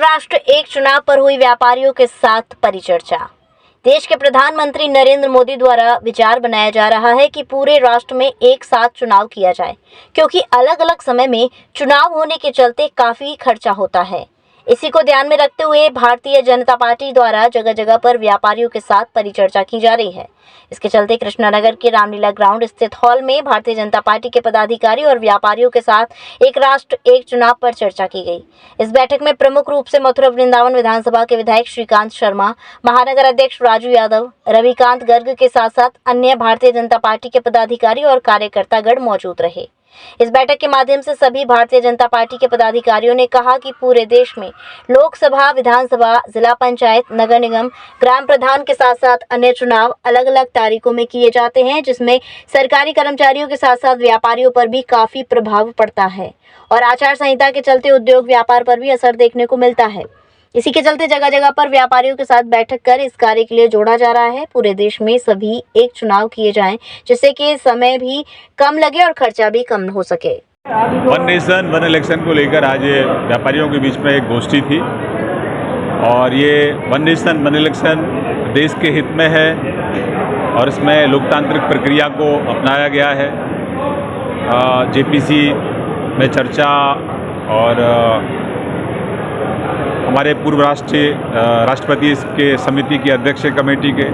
राष्ट्र एक चुनाव पर हुई व्यापारियों के साथ परिचर्चा। देश के प्रधानमंत्री नरेंद्र मोदी द्वारा विचार बनाया जा रहा है कि पूरे राष्ट्र में एक साथ चुनाव किया जाए, क्योंकि अलग अलग समय में चुनाव होने के चलते काफी खर्चा होता है। इसी को ध्यान में रखते हुए भारतीय जनता पार्टी द्वारा जगह जगह पर व्यापारियों के साथ परिचर्चा की जा रही है। इसके चलते कृष्णानगर के रामलीला ग्राउंड स्थित हॉल में भारतीय जनता पार्टी के पदाधिकारी और व्यापारियों के साथ एक राष्ट्र एक चुनाव पर चर्चा की गई। इस बैठक में प्रमुख रूप से मथुरा वृंदावन विधानसभा के विधायक श्रीकांत शर्मा, महानगर अध्यक्ष राजू यादव, रविकांत गर्ग के साथ साथ अन्य भारतीय जनता पार्टी के पदाधिकारी और कार्यकर्तागण मौजूद रहे। इस बैठक के माध्यम से सभी भारतीय जनता पार्टी के पदाधिकारियों ने कहा कि पूरे देश में लोकसभा, विधानसभा, जिला पंचायत, नगर निगम, ग्राम प्रधान के साथ साथ अन्य चुनाव अलग अलग तारीखों में किए जाते हैं, जिसमें सरकारी कर्मचारियों के साथ साथ व्यापारियों पर भी काफी प्रभाव पड़ता है और आचार संहिता के चलते उद्योग व्यापार पर भी असर देखने को मिलता है। इसी के चलते जगह जगह पर व्यापारियों के साथ बैठक कर इस कार्य के लिए जोड़ा जा रहा है। पूरे देश में सभी एक चुनाव किए जाएं, जिससे कि समय भी कम लगे और खर्चा भी कम हो सके। वन नेशन वन इलेक्शन को लेकर आज व्यापारियों के बीच में एक गोष्ठी थी और ये वन नेशन वन इलेक्शन देश के हित में है और इसमें लोकतांत्रिक प्रक्रिया को अपनाया गया है। जेपीसी में चर्चा और हमारे पूर्व राष्ट्रपति के समिति की अध्यक्ष कमेटी के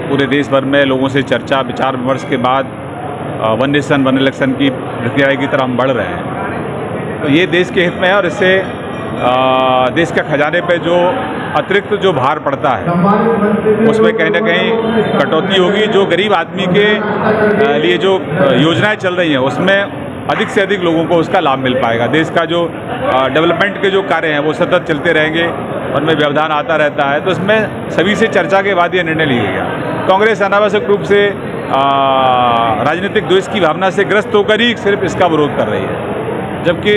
पूरे देश भर में लोगों से चर्चा विचार विमर्श के बाद वन नेशन वन इलेक्शन की प्रक्रिया की तरफ हम बढ़ रहे हैं। तो ये देश के हित में है और इससे देश के खजाने पे जो अतिरिक्त जो भार पड़ता है उसमें कहीं ना कहीं कटौती होगी। जो गरीब आदमी के लिए जो योजनाएं चल रही हैं उसमें अधिक से अधिक लोगों को उसका लाभ मिल पाएगा। देश का जो डेवलपमेंट के जो कार्य हैं वो सतत चलते रहेंगे, उनमें व्यवधान आता रहता है। तो इसमें सभी से चर्चा के बाद ये निर्णय लिया गया। कांग्रेस अनावश्यक रूप से राजनीतिक द्वेष की भावना से ग्रस्त होकर ही सिर्फ इसका विरोध कर रही है, जबकि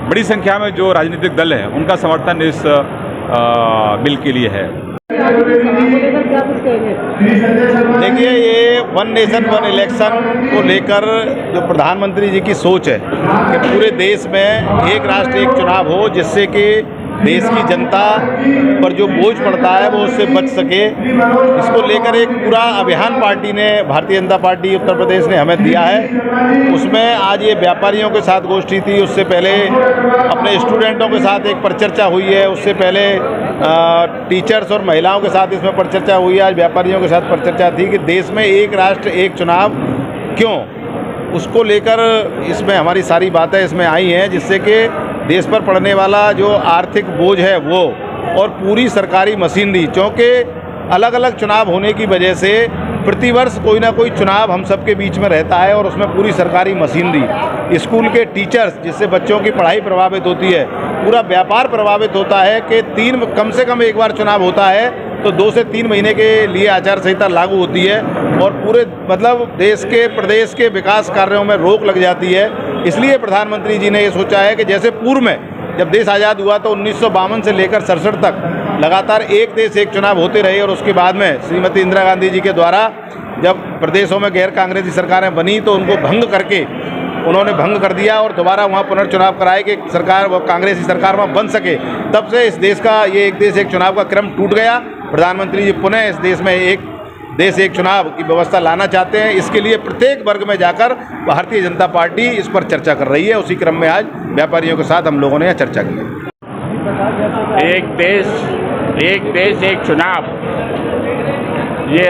बड़ी संख्या में जो राजनीतिक दल हैं उनका समर्थन इस बिल के लिए है। देखिए, ये वन नेशन वन इलेक्शन को लेकर जो प्रधानमंत्री जी की सोच है कि पूरे देश में एक राष्ट्र एक चुनाव हो, जिससे कि देश की जनता पर जो बोझ पड़ता है वो उससे बच सके, इसको लेकर एक पूरा अभियान पार्टी ने, भारतीय जनता पार्टी उत्तर प्रदेश ने हमें दिया है। उसमें आज ये व्यापारियों के साथ गोष्ठी थी, उससे पहले अपने स्टूडेंटों के साथ एक परिचर्चा हुई है, उससे पहले टीचर्स और महिलाओं के साथ इसमें परिचर्चा हुई है। आज व्यापारियों के साथ परिचर्चा थी कि देश में एक राष्ट्र एक चुनाव क्यों, उसको लेकर इसमें हमारी सारी बातें इसमें आई हैं, जिससे कि देश पर पड़ने वाला जो आर्थिक बोझ है वो और पूरी सरकारी मशीनरी, क्योंकि अलग अलग चुनाव होने की वजह से प्रतिवर्ष कोई ना कोई चुनाव हम सबके बीच में रहता है और उसमें पूरी सरकारी मशीनरी, स्कूल के टीचर्स जिससे बच्चों की पढ़ाई प्रभावित होती है, पूरा व्यापार प्रभावित होता है कि कम से कम एक बार चुनाव होता है तो 2 से 3 महीने के लिए आचार संहिता लागू होती है और पूरे देश के प्रदेश के विकास कार्यों में रोक लग जाती है। इसलिए प्रधानमंत्री जी ने ये सोचा है कि जैसे पूर्व में जब देश आज़ाद हुआ तो 1952 से लेकर 67 तक लगातार एक देश एक चुनाव होते रहे और उसके बाद में श्रीमती इंदिरा गांधी जी के द्वारा जब प्रदेशों में गैर कांग्रेसी सरकारें बनी तो उनको भंग करके उन्होंने भंग कर दिया और दोबारा वहाँ पुनर्चुनाव कराए कि सरकार वो कांग्रेसी सरकार वहाँ बन सके। तब से इस देश का ये एक देश एक चुनाव का क्रम टूट गया। प्रधानमंत्री जी पुनः इस देश में एक देश एक चुनाव की व्यवस्था लाना चाहते हैं। इसके लिए प्रत्येक वर्ग में जाकर भारतीय जनता पार्टी इस पर चर्चा कर रही है। उसी क्रम में आज व्यापारियों के साथ हम लोगों ने यह चर्चा की। एक देश एक चुनाव, ये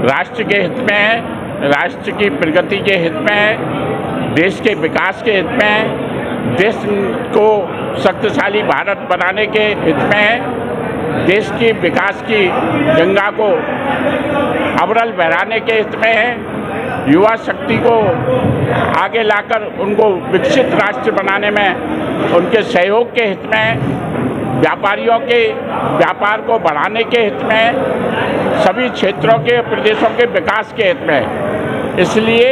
राष्ट्र के हित में है, राष्ट्र की प्रगति के हित में है, देश के विकास के हित में है, देश को शक्तिशाली भारत बनाने के हित में है, देश की विकास की गंगा को अविरल बहाने के हित में है, युवा शक्ति को आगे लाकर उनको विकसित राष्ट्र बनाने में उनके सहयोग के हित में, व्यापारियों के व्यापार को बढ़ाने के हित में, सभी क्षेत्रों के प्रदेशों के विकास के हित में। इसलिए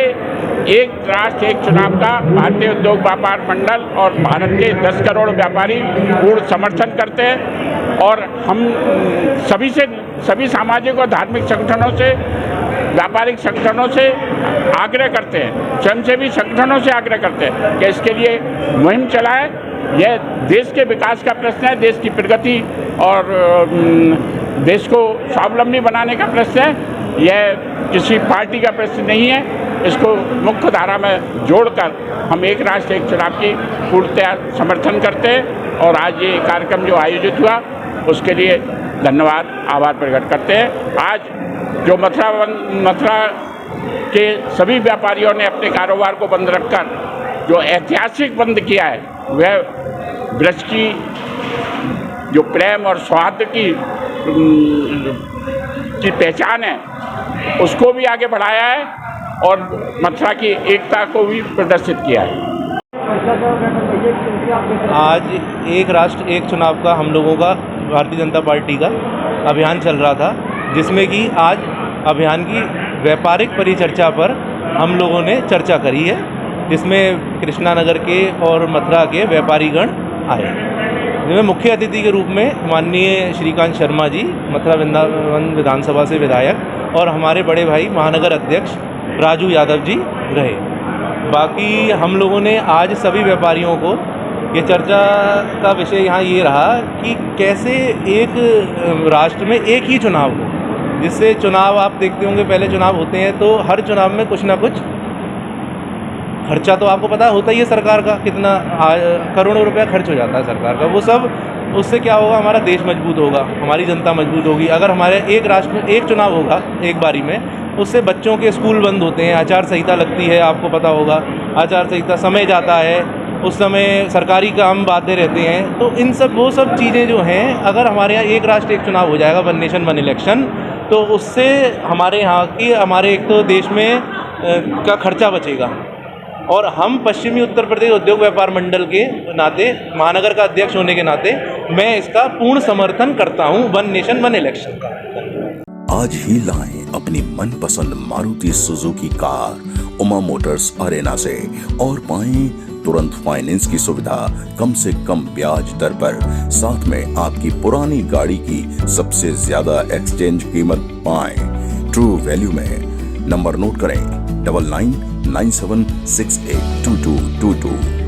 एक राष्ट्र एक चुनाव का भारतीय उद्योग व्यापार मंडल और भारत के 10 करोड़ व्यापारी पूर्ण समर्थन करते हैं और हम सभी सामाजिक और धार्मिक संगठनों से, व्यापारिक संगठनों से आग्रह करते हैं, स्वयंसेवी संगठनों से आग्रह करते हैं कि इसके लिए मुहिम चलाएं यह देश के विकास का प्रश्न है, देश की प्रगति और देश को स्वावलंबी बनाने का प्रश्न है। यह किसी पार्टी का प्रश्न नहीं है। इसको मुख्य धारा में जोड़कर हम एक राष्ट्र एक चुनाव की पूर्णतया समर्थन करते हैं और आज ये कार्यक्रम जो आयोजित हुआ उसके लिए धन्यवाद आभार प्रकट करते हैं। आज जो मथुरा के सभी व्यापारियों ने अपने कारोबार को बंद रखकर जो ऐतिहासिक बंद किया है वह ब्रज की जो प्रेम और सौहार्द की पहचान है उसको भी आगे बढ़ाया है और मथुरा की एकता को भी प्रदर्शित किया है। आज एक राष्ट्र एक चुनाव का हम लोगों का भारतीय जनता पार्टी का अभियान चल रहा था, जिसमें कि आज अभियान की व्यापारिक परिचर्चा पर हम लोगों ने चर्चा करी है, जिसमें कृष्णा नगर के और मथुरा के व्यापारीगण आए, जिसमें मुख्य अतिथि के रूप में माननीय श्रीकांत शर्मा जी मथुरा वृंदावन विधानसभा से विधायक और हमारे बड़े भाई महानगर अध्यक्ष राजू यादव जी रहे। बाकी हम लोगों ने आज सभी व्यापारियों को ये चर्चा का विषय यहाँ ये रहा कि कैसे एक राष्ट्र में एक ही चुनाव हो, जिससे चुनाव आप देखते होंगे पहले चुनाव होते हैं तो हर चुनाव में कुछ ना कुछ खर्चा तो आपको पता होता ही है सरकार का, कितना करोड़ों रुपया खर्च हो जाता है सरकार का। वो सब उससे क्या होगा, हमारा देश मजबूत होगा, हमारी जनता मजबूत होगी। अगर हमारे एक राष्ट्र में एक चुनाव होगा एक बारी में, उससे बच्चों के स्कूल बंद होते हैं, आचार संहिता लगती है, आपको पता होगा आचार संहिता, समय जाता है, उस समय सरकारी काम बातें रहते हैं। तो इन सब वो सब चीज़ें जो हैं, अगर हमारे यहाँ एक राष्ट्र एक चुनाव हो जाएगा, वन नेशन वन इलेक्शन, तो उससे हमारे यहाँ की हमारे एक तो देश में का खर्चा बचेगा। और हम पश्चिमी उत्तर प्रदेश उद्योग व्यापार मंडल के नाते, महानगर का अध्यक्ष होने के नाते, मैं इसका पूर्ण समर्थन करता हूँ वन नेशन वन इलेक्शन का। आज ही लाएं अपनी मनपसंद Maruti Suzuki car Uma Motors Arena से और पाएं तुरंत फाइनेंस की सुविधा कम से कम ब्याज दर पर। साथ में आपकी पुरानी गाड़ी की सबसे ज्यादा एक्सचेंज कीमत पाएं ट्रू वैल्यू में। नंबर नोट करें 9997682222।